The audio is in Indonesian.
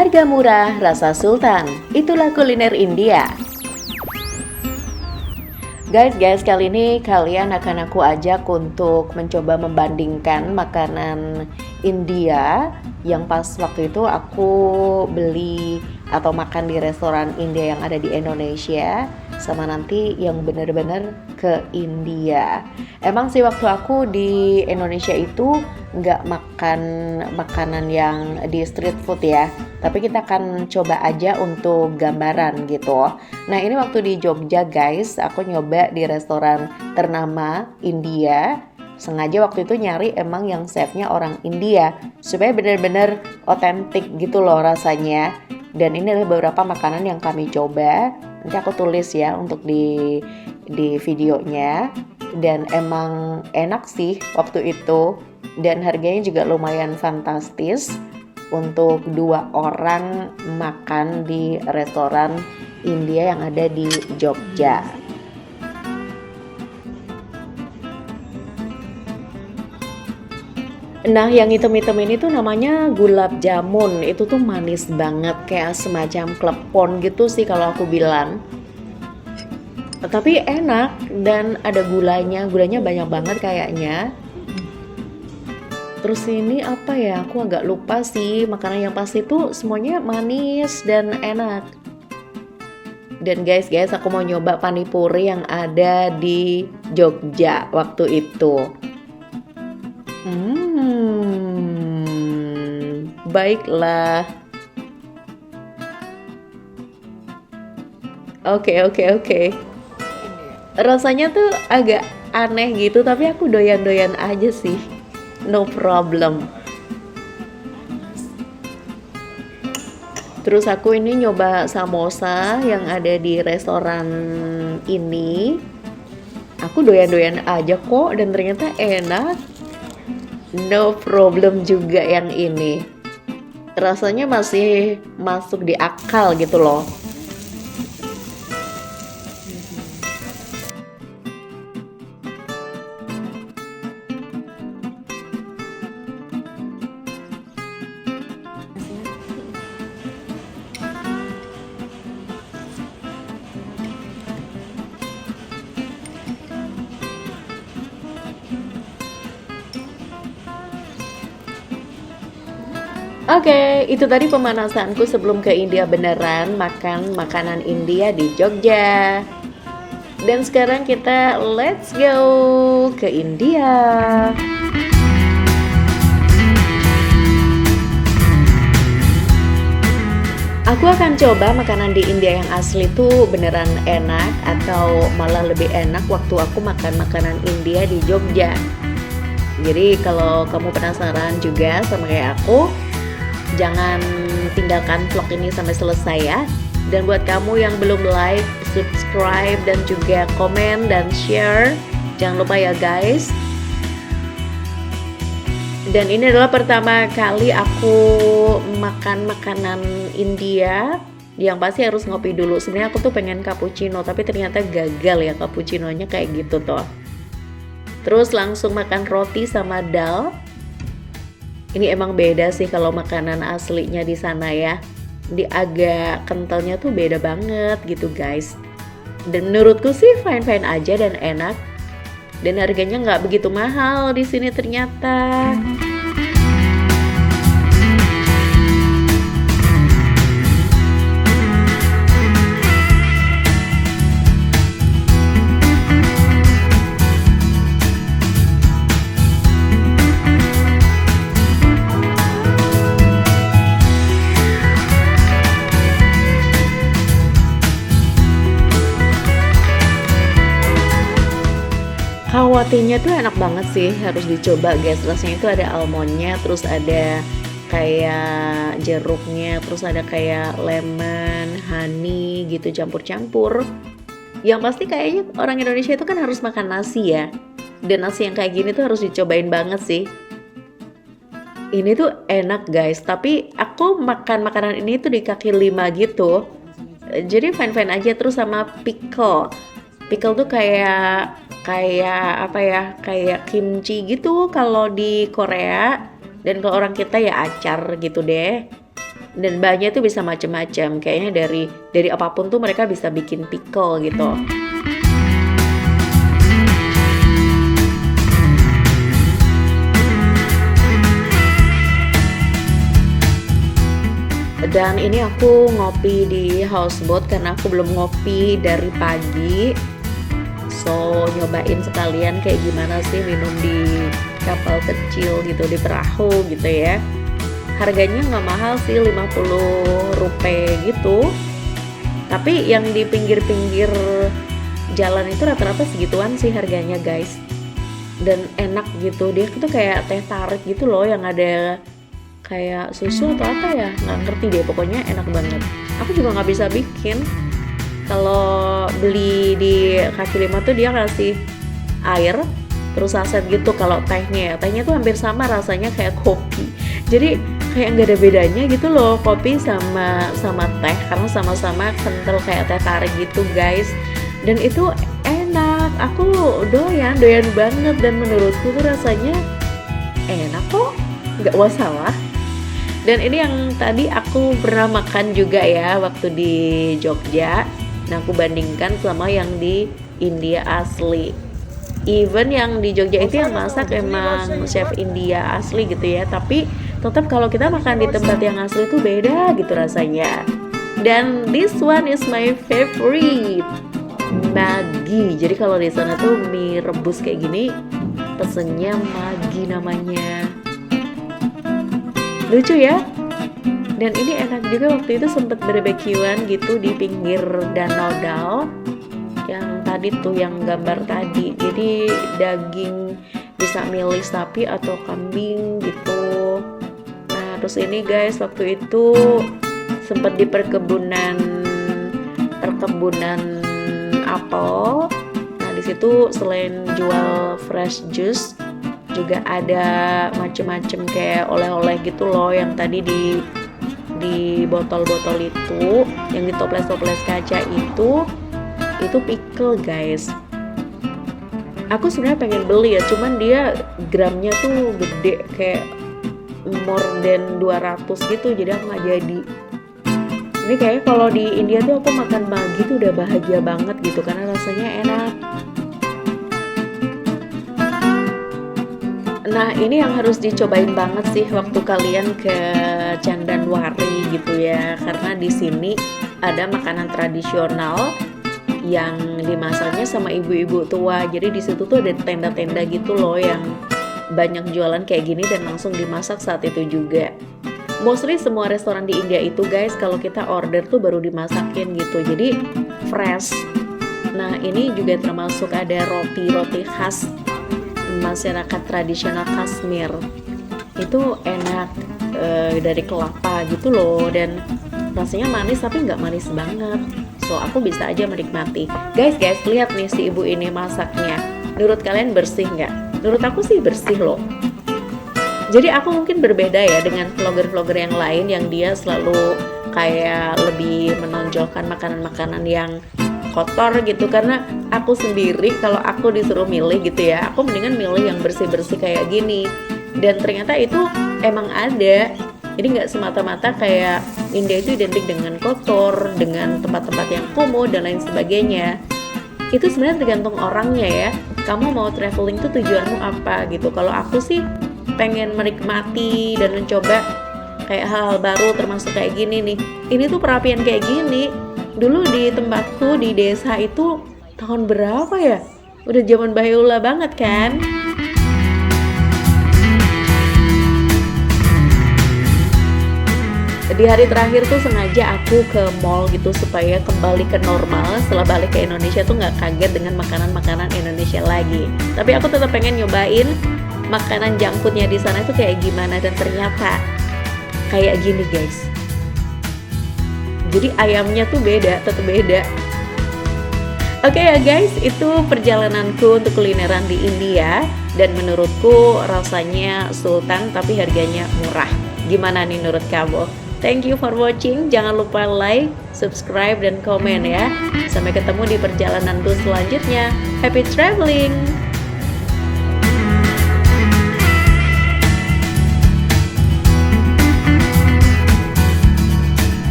Harga murah, rasa sultan. Itulah kuliner India. Guys, kali ini kalian akan aku ajak untuk mencoba membandingkan makanan India yang pas waktu itu aku beli atau makan di restoran India yang ada di Indonesia, sama nanti yang bener-bener ke India. Emang sih waktu aku di Indonesia itu nggak makan makanan yang di street food ya, tapi kita akan coba aja untuk gambaran gitu. Nah ini waktu di Jogja guys, aku nyoba di restoran ternama India. Sengaja waktu itu nyari emang yang chefnya orang India supaya bener-bener otentik gitu loh rasanya. Dan ini adalah beberapa makanan yang kami coba. Nanti aku tulis ya untuk di videonya. Dan emang enak sih waktu itu. Dan harganya juga lumayan fantastis untuk 2 orang makan di restoran India yang ada di Jogja. Nah yang hitam-hitam ini tuh namanya gulab jamun. Itu tuh manis banget, kayak semacam klepon gitu sih kalau aku bilang. Tapi enak dan ada gulanya banyak banget kayaknya. Terus ini apa ya, aku agak lupa sih. Makanan yang pasti tuh semuanya manis dan enak. Dan guys, aku mau nyoba panipuri yang ada di Jogja waktu itu. Baiklah. Oke. Rasanya tuh agak aneh gitu, tapi aku doyan-doyan aja sih. No problem. Terus aku ini nyoba samosa yang ada di restoran ini. Aku doyan-doyan aja kok dan ternyata enak. No problem juga yang ini. Rasanya masih masuk di akal gitu loh. Oke, itu tadi pemanasanku sebelum ke India beneran makan makanan India di Jogja. Dan sekarang kita let's go ke India. Aku akan coba makanan di India yang asli tuh beneran enak atau malah lebih enak waktu aku makan makanan India di Jogja. Jadi kalau kamu penasaran juga sama kayak aku, jangan tinggalkan vlog ini sampai selesai ya. Dan buat kamu yang belum like, subscribe, dan juga komen dan share, jangan lupa ya guys. Dan ini adalah pertama kali aku makan makanan India. Yang pasti harus ngopi dulu. Sebenarnya aku tuh pengen cappuccino, tapi ternyata gagal ya cappuccinonya kayak gitu tuh. Terus langsung makan roti sama dal. Ini emang beda sih kalau makanan aslinya di sana ya. Di agak kentalnya tuh beda banget gitu guys. Dan menurutku sih fine-fine aja dan enak. Dan harganya nggak begitu mahal di sini ternyata. Khawatinya tuh enak banget sih, harus dicoba guys. Rasanya itu ada almondnya, terus ada kayak jeruknya, terus ada kayak lemon, honey gitu campur-campur. Yang pasti kayaknya orang Indonesia itu kan harus makan nasi ya. Dan nasi yang kayak gini tuh harus dicobain banget sih. Ini tuh enak guys, tapi aku makan makanan ini tuh di kaki 5 gitu. Jadi fine-fine aja. Terus sama pickle. Pickle tuh kayak apa ya, kayak kimchi gitu kalau di Korea, dan kalau orang kita ya acar gitu deh. Dan bahannya tuh bisa macam-macam, kayaknya dari apapun tuh mereka bisa bikin pickle gitu. Dan ini aku ngopi di houseboat karena aku belum ngopi dari pagi. So nyobain sekalian kayak gimana sih minum di kapal kecil gitu, di perahu gitu ya. Harganya nggak mahal sih, 50 rupiah gitu. Tapi yang di pinggir-pinggir jalan itu rata-rata segituan sih harganya guys. Dan enak gitu, dia tuh kayak teh tarik gitu loh, yang ada kayak susu atau apa ya, nggak ngerti deh, pokoknya enak banget. Aku juga nggak bisa bikin. Kalau beli di kaki lima tuh dia kasih air terus saset gitu. Kalau tehnya tuh hampir sama rasanya kayak kopi, jadi kayak nggak ada bedanya gitu loh, kopi sama teh, karena sama-sama kental kayak teh tarik gitu guys. Dan itu enak, aku doyan banget, dan menurutku tuh rasanya enak kok, nggak masalah. Dan ini yang tadi aku pernah makan juga ya waktu di Jogja. Nah aku bandingkan sama yang di India asli. Even yang di Jogja itu yang masak emang chef India asli gitu ya, tapi tetap kalau kita makan di tempat yang asli itu beda gitu rasanya. Dan this one is my favorite, Maggi. Jadi kalau di sana tuh mie rebus kayak gini pesennya Maggi namanya. Lucu ya. Dan ini enak juga, waktu itu sempet barbekyuan gitu di pinggir Danau Dal yang tadi tuh, yang gambar tadi. Jadi daging bisa milih sapi atau kambing gitu. Nah terus ini guys, waktu itu sempet di perkebunan apel. Nah di situ selain jual fresh juice juga ada macem-macem kayak oleh-oleh gitu loh, yang tadi di botol-botol itu, yang di toples-toples kaca itu pickle guys. Aku sebenarnya pengen beli ya, cuman dia gramnya tuh gede, kayak more than 200 gitu, jadi aku nggak jadi. Ini kayaknya kalau di India tuh aku makan Maggi tuh udah bahagia banget gitu, karena rasanya enak. Nah ini yang harus dicobain banget sih waktu kalian ke Candanwari gitu ya, karena di sini ada makanan tradisional yang dimasaknya sama ibu-ibu tua. Jadi di situ tuh ada tenda-tenda gitu loh yang banyak jualan kayak gini dan langsung dimasak saat itu juga. Mostly semua restoran di India itu guys, kalau kita order tuh baru dimasakin gitu, jadi fresh. Nah ini juga termasuk ada roti khas masyarakat tradisional Kashmir, itu enak, dari kelapa gitu loh, dan rasanya manis tapi nggak manis banget, so aku bisa aja menikmati. Guys lihat nih si ibu ini masaknya, menurut kalian bersih nggak? Menurut aku sih bersih loh. Jadi aku mungkin berbeda ya dengan vlogger-vlogger yang lain yang dia selalu kayak lebih menonjolkan makanan-makanan yang kotor gitu, karena aku sendiri kalau aku disuruh milih gitu ya, aku mendingan milih yang bersih-bersih kayak gini. Dan ternyata itu emang ada, jadi nggak semata-mata kayak India itu identik dengan kotor, dengan tempat-tempat yang kumuh dan lain sebagainya. Itu sebenarnya tergantung orangnya ya, kamu mau traveling tuh tujuanmu apa gitu. Kalau aku sih pengen menikmati dan mencoba kayak hal-hal baru, termasuk kayak gini nih. Ini tuh perapian kayak gini dulu di tempatku di desa itu tahun berapa ya? Udah zaman Bahula banget kan? Di hari terakhir tuh sengaja aku ke mall gitu supaya kembali ke normal. Setelah balik ke Indonesia tuh nggak kaget dengan makanan-makanan Indonesia lagi. Tapi aku tetap pengen nyobain makanan junk foodnya di sana itu kayak gimana, dan ternyata kayak gini guys. Jadi ayamnya tuh beda, tetap beda. Oke ya guys, itu perjalananku untuk kulineran di India, dan menurutku rasanya sultan tapi harganya murah. Gimana nih menurut kamu? Thank you for watching. Jangan lupa like, subscribe, dan komen ya. Sampai ketemu di perjalananku selanjutnya. Happy traveling!